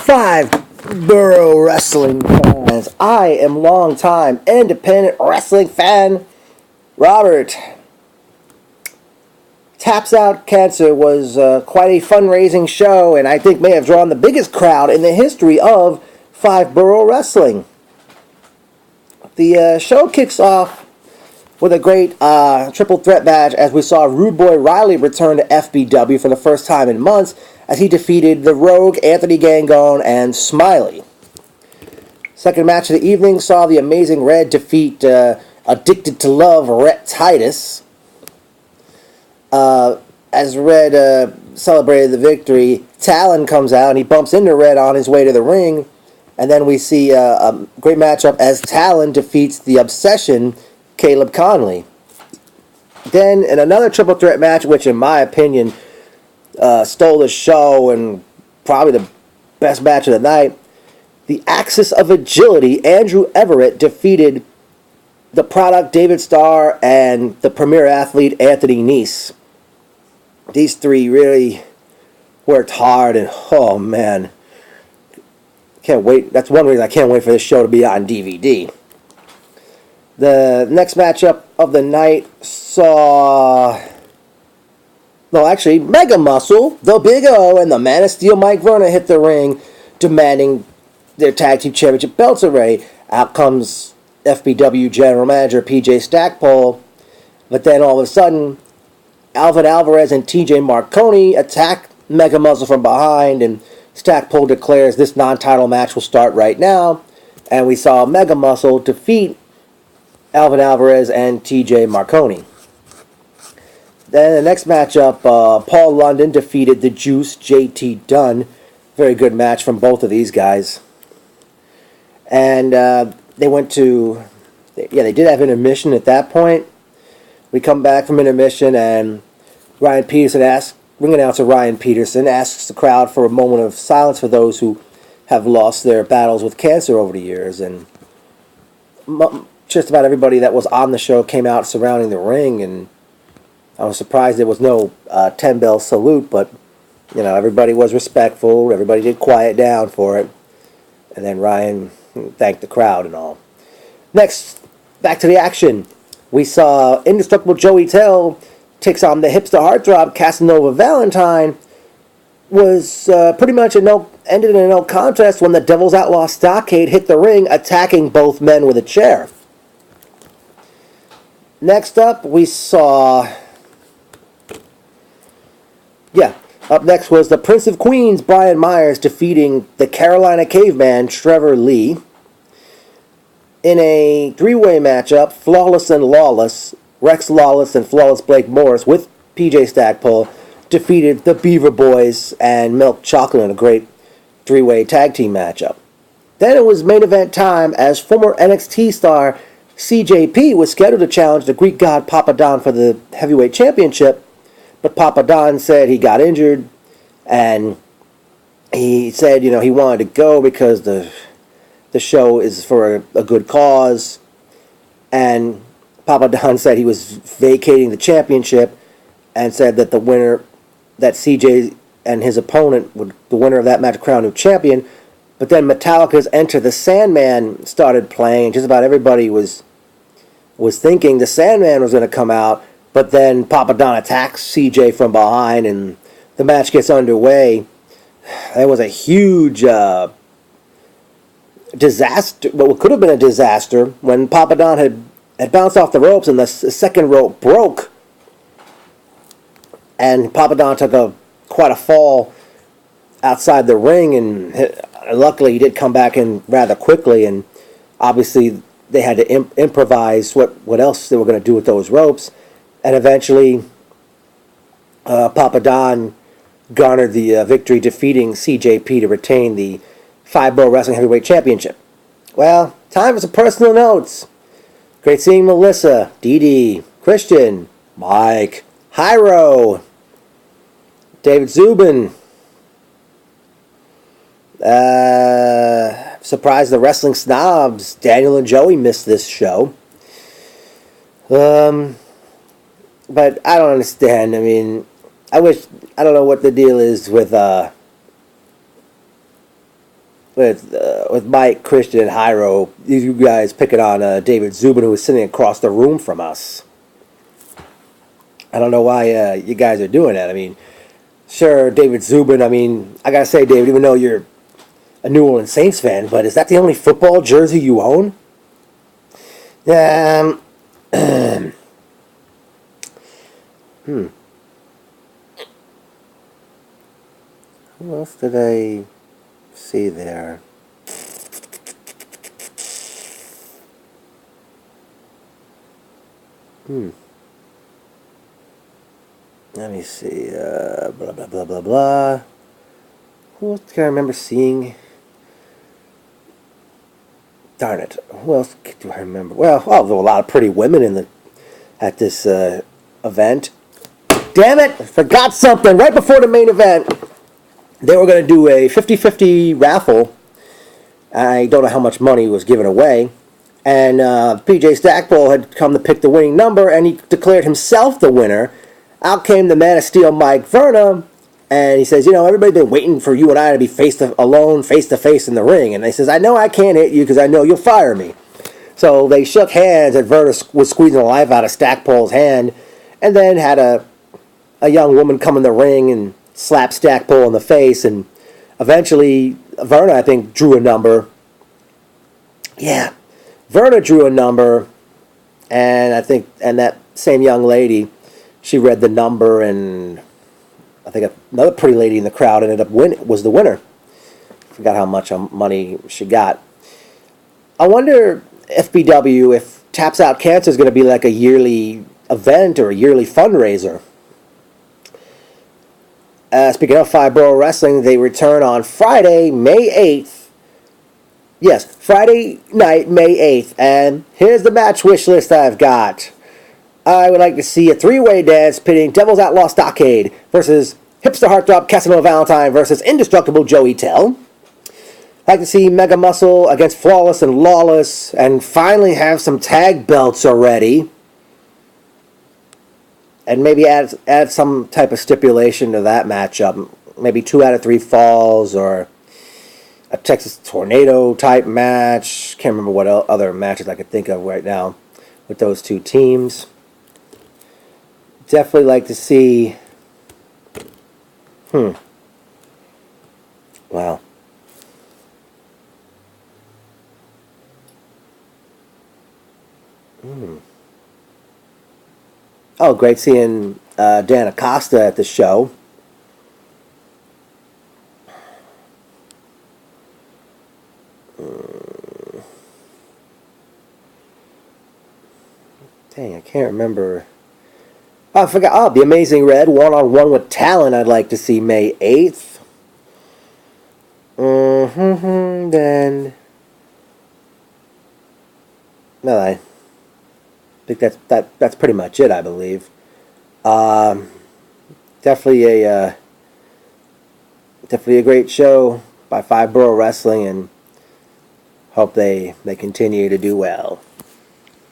Five Borough Wrestling fans. I am longtime independent wrestling fan Robert. Taps Out Cancer was quite a fundraising show, and I think may have drawn the biggest crowd in the history of Five Borough Wrestling. The show kicks off with a great triple threat match as we saw Rude Boy Riley return to FBW for the first time in months as he defeated the Rogue, Anthony Gangone, and Smiley. Second match of the evening saw the Amazing Red defeat Addicted to Love Rhett Titus. As Red celebrated the victory, Talon comes out and he bumps into Red on his way to the ring. And then we see a great matchup as Talon defeats the Obsession, Caleb Conley. Then in another triple threat match, which in my opinion stole the show and probably the best match of the night, the Axis of Agility, Andrew Everett defeated the Product, David Starr, and the Premier Athlete, Anthony Nese. These three really worked hard, and oh man, can't wait. That's one reason I can't wait for this show to be on DVD. The next matchup of the night saw... No, actually, Mega Muscle, the Big O, and the Man of Steel, Mike Verna, hit the ring, demanding their Tag Team Championship belts array. Out comes FBW General Manager PJ Stackpole, but then all of a sudden, Alvin Alvarez and TJ Marconi attack Mega Muscle from behind, and Stackpole declares this non-title match will start right now, and we saw Mega Muscle defeat Alvin Alvarez and TJ Marconi. Then the next matchup, Paul London defeated the Juice, JT Dunn. Very good match from both of these guys. And they went to... Yeah, they did have intermission at that point. We come back from intermission and Ryan Peterson asks... Ring announcer Ryan Peterson asks the crowd for a moment of silence for those who have lost their battles with cancer over the years. And just about everybody that was on the show came out surrounding the ring, and I was surprised there was no 10-bell salute, but, you know, everybody was respectful. Everybody did quiet down for it. And then Ryan thanked the crowd and all. Next, back to the action. We saw Indestructible Joey Tell takes on the hipster heartthrob Casanova Valentine. Was pretty much ended in a no contest when the Devil's Outlaw Stockade hit the ring, attacking both men with a chair. Next up, we saw... Up next was the Prince of Queens, Brian Myers, defeating the Carolina Caveman, Trevor Lee. In a three-way matchup, Flawless and Lawless, Rex Lawless and Flawless Blake Morris, with PJ Stackpole, defeated the Beaver Boys and Milk Chocolate in a great three-way tag team matchup. Then it was main event time as former NXT star CJP was scheduled to challenge the Greek god Papa Don for the heavyweight championship. But Papa Don said he got injured, and he said, you know, he wanted to go because the show is for a good cause. And Papa Don said he was vacating the championship and said that the winner, that CJ and his opponent, the winner of that match, crowned new champion. But then Metallica's Enter the Sandman started playing. Just about everybody was thinking the Sandman was going to come out. But then Papa Don attacks CJ from behind, and the match gets underway. There was a huge disaster, what could have been a disaster, when Papa Don had bounced off the ropes and the second rope broke. And Papa Don took quite a fall outside the ring, and luckily he did come back in rather quickly, and obviously they had to improvise what else they were going to do with those ropes. And eventually, Papa Don garnered the victory, defeating CJP to retain the Five Borough Wrestling Heavyweight Championship. Well, time for some personal notes. Great seeing Melissa, Dee Dee, Christian, Mike, Hyro, David Zubin. Surprised the wrestling snobs, Daniel and Joey, missed this show. But I don't understand. I mean, I don't know what the deal is with with Mike, Christian, and Hyro, you guys picking on David Zubin, who was sitting across the room from us. I don't know why you guys are doing that. I mean, sure, David Zubin. I mean, I gotta say, David, even though you're a New Orleans Saints fan, but is that the only football jersey you own? Hmm. Who else did I see there? Let me see. Blah, blah, blah, blah, blah. Who else can I remember seeing? Darn it. Who else do I remember? Well, there were a lot of pretty women at this event. Damn it! I forgot something. Right before the main event, they were going to do a 50-50 raffle. I don't know how much money was given away. And PJ Stackpole had come to pick the winning number, and he declared himself the winner. Out came the Man of Steel, Mike Verna, and he says, everybody's been waiting for you and I to be face to face in the ring. And he says, I know I can't hit you because I know you'll fire me. So they shook hands, and Verna was squeezing the life out of Stackpole's hand, and then had a young woman come in the ring and slap Stackpole in the face, and eventually Verna, I think, drew a number. Yeah, Verna drew a number, and that same young lady, she read the number, and I think another pretty lady in the crowd ended up was the winner. Forgot how much money she got. I wonder, FBW, if Taps Out Cancer is going to be like a yearly event or a yearly fundraiser. Speaking of Five Borough Wrestling, they return on Friday, May 8th. Yes, Friday night, May 8th. And here's the match wish list I've got. I would like to see a three-way dance pitting Devil's Outlaw Stockade versus Hipster Heartthrob Casanova Valentine versus Indestructible Joey Tell. I'd like to see Mega Muscle against Flawless and Lawless, and finally have some tag belts already. And maybe add some type of stipulation to that matchup. Maybe 2 out of 3 falls, or a Texas Tornado type match. Can't remember what other matches I could think of right now with those two teams. Definitely like to see. Wow. Oh, great seeing Dan Acosta at the show. Dang, I can't remember. Oh, I forgot. Oh, the Amazing Red, one-on-one with Talon, I'd like to see May 8th. Then... No, I think that's pretty much it, I believe. Definitely a great show by Five Borough Wrestling, and hope they continue to do well.